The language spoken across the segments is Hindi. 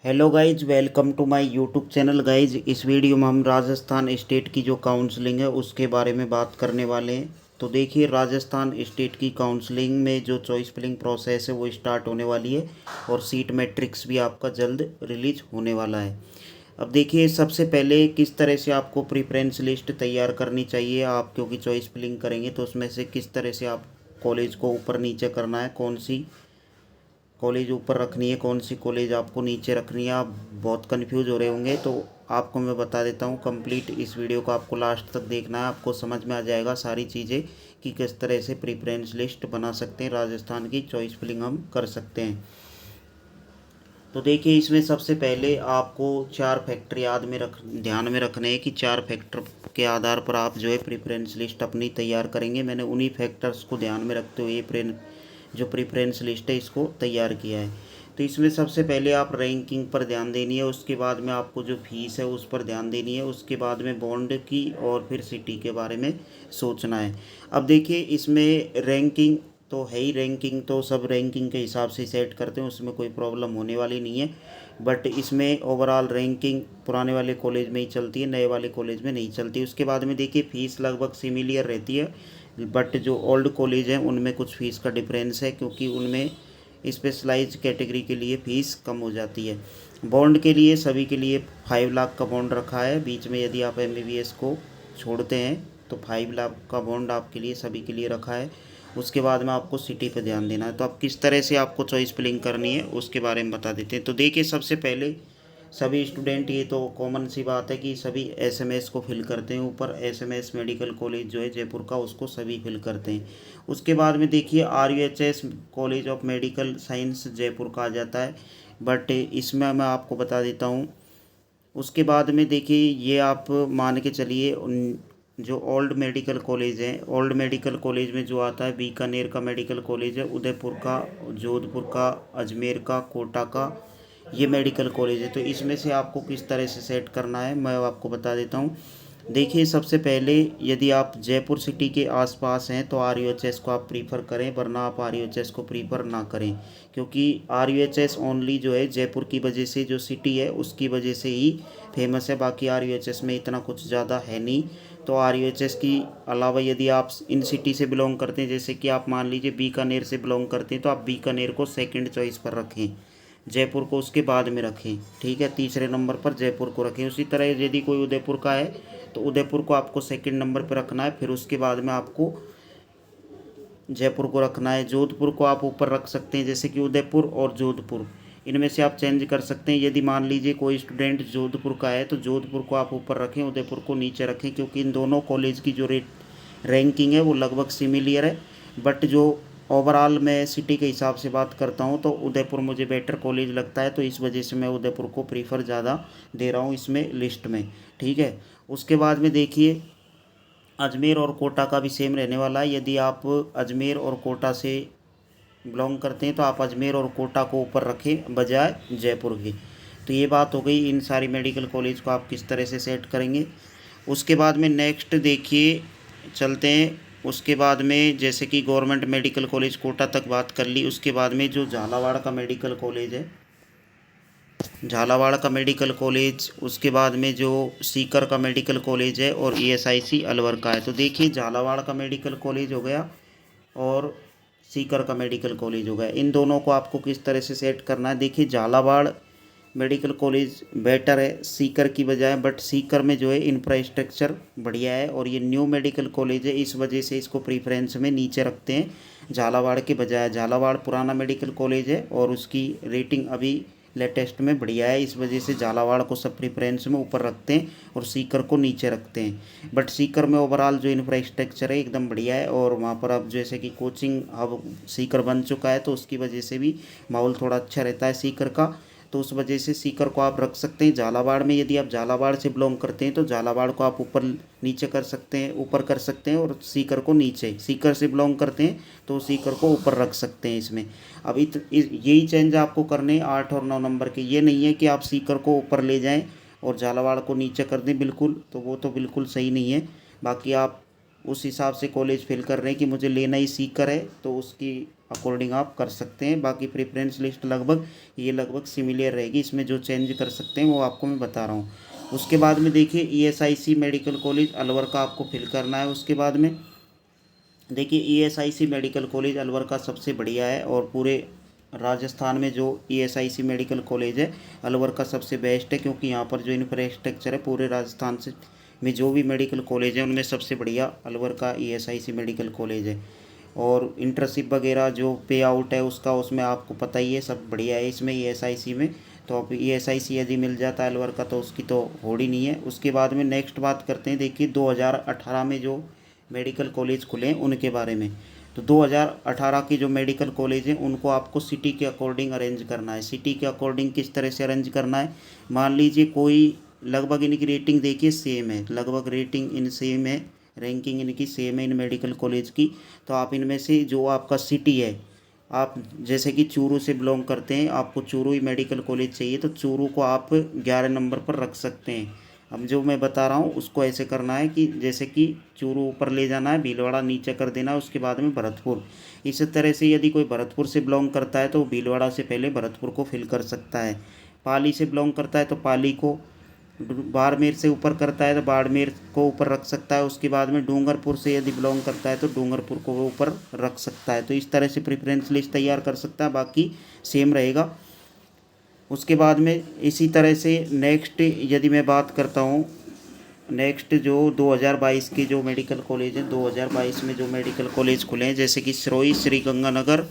Hello guys, welcome to my YouTube channel. Guys, इस वीडियो में हम राजस्थान स्टेट की जो काउंसलिंग है उसके बारे में बात करने वाले हैं। तो देखिए, राजस्थान स्टेट की काउंसलिंग में जो चॉइस फिलिंग प्रोसेस है वो स्टार्ट होने वाली है और सीट मैट्रिक्स भी आपका जल्द रिलीज होने वाला है। अब देखिए, सबसे पहले किस तरह से आपको प्रेफरेंस लिस्ट तैयार करनी चाहिए। आप क्योंकि चॉइस फिलिंग करेंगे तो उसमें से किस तरह से आप कॉलेज को ऊपर नीचे करना है, कौन सी कॉलेज ऊपर रखनी है, कौन सी कॉलेज आपको नीचे रखनी है। आप बहुत कंफ्यूज हो रहे होंगे, तो आपको मैं बता देता हूँ। कंप्लीट इस वीडियो को आपको लास्ट तक देखना है, आपको समझ में आ जाएगा सारी चीज़ें कि किस तरह से प्रेफरेंस लिस्ट बना सकते हैं, राजस्थान की चॉइस फिलिंग हम कर सकते हैं। तो देखिए, इसमें सबसे पहले आपको 4 फैक्टर ध्यान में रखने हैं कि 4 फैक्टर के आधार पर आप जो है प्रेफरेंस लिस्ट अपनी तैयार करेंगे। मैंने उन्हीं फैक्टर्स को ध्यान में रखते हुए जो प्रेफरेंस लिस्ट है इसको तैयार किया है। तो इसमें सबसे पहले आप रैंकिंग पर ध्यान देनी है, उसके बाद में आपको जो फीस है उस पर ध्यान देनी है, उसके बाद में बॉन्ड की और फिर सिटी के बारे में सोचना है। अब देखिए, इसमें रैंकिंग तो है ही, रैंकिंग तो सब रैंकिंग के हिसाब से सेट करते हैं, उसमें कोई प्रॉब्लम होने वाली नहीं है। बट इसमें ओवरऑल रैंकिंग पुराने वाले कॉलेज में ही चलती है, नए वाले कॉलेज में नहीं चलती। उसके बाद में देखिए, फ़ीस लगभग सिमिलियर रहती है, बट जो ओल्ड कॉलेज हैं उनमें कुछ फ़ीस का डिफरेंस है, क्योंकि उनमें स्पेशलाइज कैटेगरी के लिए फ़ीस कम हो जाती है। बॉन्ड के लिए सभी के लिए 5 लाख का बॉन्ड रखा है। बीच में यदि आप MBBS को छोड़ते हैं तो 5 लाख का बॉन्ड आपके लिए सभी के लिए रखा है। उसके बाद में आपको सिटी पे ध्यान देना है। तो अब किस तरह से आपको चॉइस फिलिंग करनी है उसके बारे में बता देते हैं। तो देखिए, सबसे पहले सभी स्टूडेंट, ये तो कॉमन सी बात है कि सभी SMS को फिल करते हैं। ऊपर SMS मेडिकल कॉलेज जो है जयपुर का, उसको सभी फिल करते हैं। उसके बाद में देखिए, RUHS college of medical science Jaipur का आ जाता है, बट इसमें मैं आपको बता देता हूँ। उसके बाद में देखिए, ये आप मान के चलिए, जो ओल्ड मेडिकल कॉलेज हैं, ओल्ड मेडिकल कॉलेज में जो आता है, बीकानेर का मेडिकल कॉलेज है, उदयपुर का, जोधपुर का, अजमेर का, कोटा का, ये मेडिकल कॉलेज है। तो इसमें से आपको किस तरह से सेट करना है मैं आपको बता देता हूँ। देखिए, सबसे पहले यदि आप जयपुर सिटी के आसपास हैं तो RUHS को आप प्रीफर करें, वरना आप RUHS को प्रीफर ना करें, क्योंकि RUHS ओनली जो है जयपुर की वजह से, जो सिटी है उसकी वजह से ही फेमस है। बाकी RUHS में इतना कुछ ज़्यादा है नहीं। तो RUHS की अलावा यदि आप इन सिटी से बिलोंग करते हैं, जैसे कि आप मान लीजिए बीकानेर से बिलोंग करते हैं, तो आप बीकानेर को सेकंड चॉइस पर रखें, जयपुर को उसके बाद में रखें। ठीक है, तीसरे नंबर पर जयपुर को रखें। उसी तरह यदि कोई उदयपुर का है तो उदयपुर को आपको सेकंड नंबर पर रखना है, फिर उसके बाद में आपको जयपुर को रखना है। जोधपुर को आप ऊपर रख सकते हैं, जैसे कि उदयपुर और जोधपुर, इनमें से आप चेंज कर सकते हैं। यदि मान लीजिए कोई स्टूडेंट जोधपुर का है तो जोधपुर को आप ऊपर रखें, उदयपुर को नीचे रखें, क्योंकि इन दोनों कॉलेज की जो रैंकिंग है वो लगभग सिमिलियर है। बट जो ओवरऑल मैं सिटी के हिसाब से बात करता हूँ तो उदयपुर मुझे बेटर कॉलेज लगता है, तो इस वजह से मैं उदयपुर को प्रीफर ज़्यादा दे रहा हूँ इसमें लिस्ट में। ठीक है, उसके बाद में देखिए, अजमेर और कोटा का भी सेम रहने वाला है। यदि आप अजमेर और कोटा से बिलोंग करते हैं तो आप अजमेर और कोटा को ऊपर रखें बजाय जयपुर के। तो ये बात हो गई, इन सारी मेडिकल कॉलेज को आप किस तरह से सेट करेंगे। उसके बाद में नेक्स्ट देखिए, चलते हैं। उसके बाद में जैसे कि गवर्नमेंट मेडिकल कॉलेज कोटा तक बात कर ली। उसके बाद में जो झालावाड़ का मेडिकल कॉलेज है, झालावाड़ का मेडिकल कॉलेज, उसके बाद में जो सीकर का मेडिकल कॉलेज है और ESIC अलवर का है। तो देखिए, झालावाड़ का मेडिकल कॉलेज हो गया और सीकर का मेडिकल कॉलेज हो गया। इन दोनों को आपको किस तरह से सेट करना है। देखिए, झालावाड़ मेडिकल कॉलेज बेटर है सीकर की बजाय, बट सीकर में जो है इंफ्रास्ट्रक्चर बढ़िया है और ये न्यू मेडिकल कॉलेज है, इस वजह से इसको प्रीफरेंस में नीचे रखते हैं झालावाड़ के बजाय। झालावाड़ पुराना मेडिकल कॉलेज है और उसकी रेटिंग अभी लेटेस्ट में बढ़िया है, इस वजह से झालावाड़ को सब प्रेफरेंस में ऊपर रखते हैं और सीकर को नीचे रखते हैं। बट सीकर में ओवरऑल जो इंफ्रास्ट्रक्चर है एकदम बढ़िया है, और वहाँ पर अब जैसे कि कोचिंग हब सीकर बन चुका है, तो उसकी वजह से भी माहौल थोड़ा अच्छा रहता है सीकर का, तो उस वजह से सीकर को आप रख सकते हैं। झालावाड़ में यदि आप झालावाड़ से बिलोंग करते हैं तो झालावाड़ को आप ऊपर नीचे कर सकते हैं, ऊपर कर सकते हैं, और सीकर को नीचे। सीकर से बिलोंग करते हैं तो सीकर को ऊपर रख सकते हैं इसमें। अब यही चेंज आपको करने 8 और 9 नंबर के। ये नहीं है कि आप सीकर को ऊपर ले जाएं और झालावाड़ को नीचे कर दें, बिल्कुल, तो वो तो बिल्कुल सही नहीं है। बाकी आप उस हिसाब से कॉलेज फिल कर रहे हैं कि मुझे लेना ही सीकर है, तो उसकी अकॉर्डिंग आप कर सकते हैं। बाकी प्रेफरेंस लिस्ट लगभग सिमिलर रहेगी, इसमें जो चेंज कर सकते हैं वो आपको मैं बता रहा हूँ। उसके बाद में देखिए ESIC मेडिकल कॉलेज अलवर का आपको फिल करना है। उसके बाद में देखिए ESIC मेडिकल कॉलेज अलवर का सबसे बढ़िया है, और पूरे राजस्थान में जो ESIC मेडिकल कॉलेज है अलवर का सबसे बेस्ट है, क्योंकि यहाँ पर जो इंफ्रास्ट्रक्चर है पूरे राजस्थान से में जो भी मेडिकल कॉलेज है उनमें सबसे बढ़िया अलवर का ESIC मेडिकल कॉलेज है। और इंटर्नशिप वगैरह जो पे आउट है उसका, उसमें आपको पता ही है, सब बढ़िया है इसमें ESIC में। तो अब ESIC यदि मिल जाता है अलवर का तो उसकी तो होड़ ही नहीं है। उसके बाद में नेक्स्ट बात करते हैं, देखिए 2018 में जो मेडिकल कॉलेज खुले हैं उनके बारे में। तो 2018 की जो मेडिकल कॉलेज हैं उनको आपको सिटी के अकॉर्डिंग अरेंज करना है। सिटी के अकॉर्डिंग किस तरह से अरेंज करना है, मान लीजिए कोई लगभग इनकी रेटिंग देखिए सेम है, लगभग रेटिंग इन सेम है, रैंकिंग इनकी सेम है इन मेडिकल कॉलेज की। तो आप इनमें से जो आपका सिटी है, आप जैसे कि चूरू से बिलोंग करते हैं, आपको चूरू ही मेडिकल कॉलेज चाहिए तो चूरू को आप 11 नंबर पर रख सकते हैं। अब जो मैं बता रहा हूँ उसको ऐसे करना है कि जैसे कि चूरू ऊपर ले जाना है, भीलवाड़ा नीचे कर देना है, उसके बाद में भरतपुर। इस तरह से यदि कोई भरतपुर से बिलोंग करता है तो भीलवाड़ा से पहले भरतपुर को फिल कर सकता है। पाली से बिलोंग करता है तो पाली को, बाड़मेर से ऊपर करता है तो बाड़मेर को ऊपर रख सकता है। उसके बाद में डूंगरपुर से यदि बिलोंग करता है तो डूंगरपुर को वो ऊपर रख सकता है। तो इस तरह से प्रेफरेंस लिस्ट तैयार कर सकता है, बाकी सेम रहेगा। उसके बाद में इसी तरह से नेक्स्ट यदि मैं बात करता हूँ, नेक्स्ट जो 2022 के जो मेडिकल कॉलेज हैं, 2022 में जो मेडिकल कॉलेज खुले हैं जैसे कि सरोई, श्रीगंगानगर,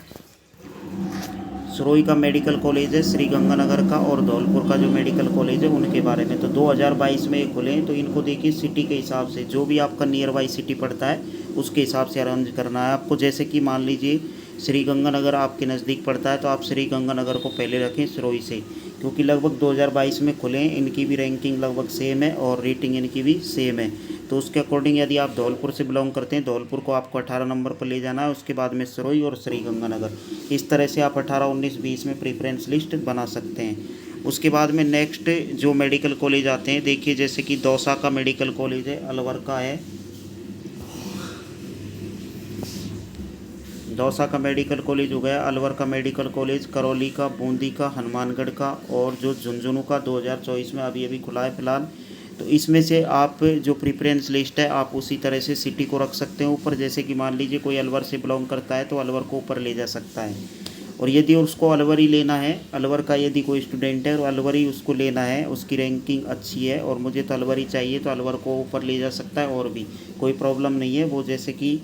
सरोई का मेडिकल कॉलेज है श्रीगंगानगर का, और धौलपुर का जो मेडिकल कॉलेज है उनके बारे में। तो 2022 में ये खुले हैं, तो इनको देखिए सिटी के हिसाब से जो भी आपका नियर बाई सिटी पड़ता है उसके हिसाब से अरेंज करना है आपको। जैसे कि मान लीजिए श्रीगंगानगर आपके नज़दीक पड़ता है तो आप श्रीगंगानगर को पहले रखें सरोई से, क्योंकि लगभग 2022 में खुले हैं, इनकी भी रैंकिंग लगभग सेम है और रेटिंग इनकी भी सेम है। तो उसके अकॉर्डिंग यदि आप धौलपुर से बिलोंग करते हैं, धौलपुर को आपको 18 नंबर पर ले जाना है, उसके बाद में सरोई और श्रीगंगानगर। इस तरह से आप 18, 19, 20 में प्रेफरेंस लिस्ट बना सकते हैं। उसके बाद में नेक्स्ट जो मेडिकल कॉलेज आते हैं, देखिए जैसे कि दौसा का मेडिकल कॉलेज है, अलवर का है, दौसा का मेडिकल कॉलेज हो गया, अलवर का मेडिकल कॉलेज, करौली का, बूंदी का, हनुमानगढ़ का, और जो झुंझुनू का 2024 में अभी खुला है फिलहाल। तो इसमें से आप जो प्रेफरेंस लिस्ट है आप उसी तरह से सिटी को रख सकते हैं ऊपर। जैसे कि मान लीजिए कोई अलवर से बिलोंग करता है तो अलवर को ऊपर ले जा सकता है, और यदि उसको अलवर ही लेना है, अलवर का यदि कोई स्टूडेंट है और अलवर ही उसको लेना है, उसकी रैंकिंग अच्छी है और मुझे तो अलवर ही चाहिए, तो अलवर को ऊपर ले जा सकता है, और भी कोई प्रॉब्लम नहीं है। वो जैसे कि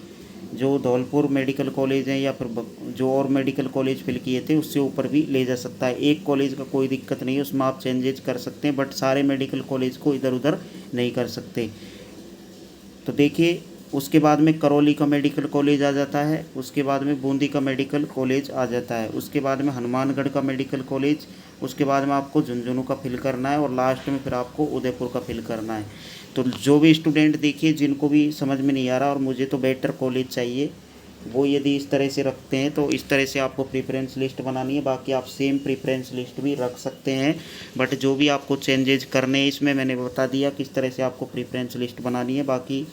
जो धौलपुर मेडिकल कॉलेज है या फिर जो और मेडिकल कॉलेज फिल किए थे उससे ऊपर भी ले जा सकता है। एक कॉलेज का कोई दिक्कत नहीं है, उसमें आप चेंजेज कर सकते हैं, बट सारे मेडिकल कॉलेज को इधर उधर नहीं कर सकते। तो देखिए उसके बाद में करौली का मेडिकल कॉलेज आ जाता है, उसके बाद में बूंदी का मेडिकल कॉलेज आ जाता है, उसके बाद में हनुमानगढ़ का मेडिकल कॉलेज, उसके बाद में आपको झुंझुनू का फिल करना है, और लास्ट में फिर आपको उदयपुर का फिल करना है। तो जो भी स्टूडेंट देखिए जिनको भी समझ में नहीं आ रहा और मुझे तो बेटर कॉलेज चाहिए, वो यदि इस तरह से रखते हैं तो इस तरह से आपको प्रेफरेंस लिस्ट बनानी है। बाकी आप सेम प्रेफरेंस लिस्ट भी रख सकते हैं, बट जो भी आपको चेंजेज करने हैं इसमें मैंने बता दिया किस तरह से आपको प्रेफरेंस लिस्ट बनानी है। बाकी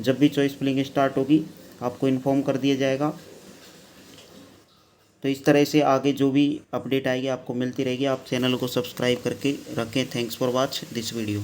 जब भी चॉइस फिलिंग स्टार्ट होगी आपको इन्फॉर्म कर दिया जाएगा। तो इस तरह से आगे जो भी अपडेट आएगी आपको मिलती रहेगी। आप चैनल को सब्सक्राइब करके रखें। Thanks for watch this video.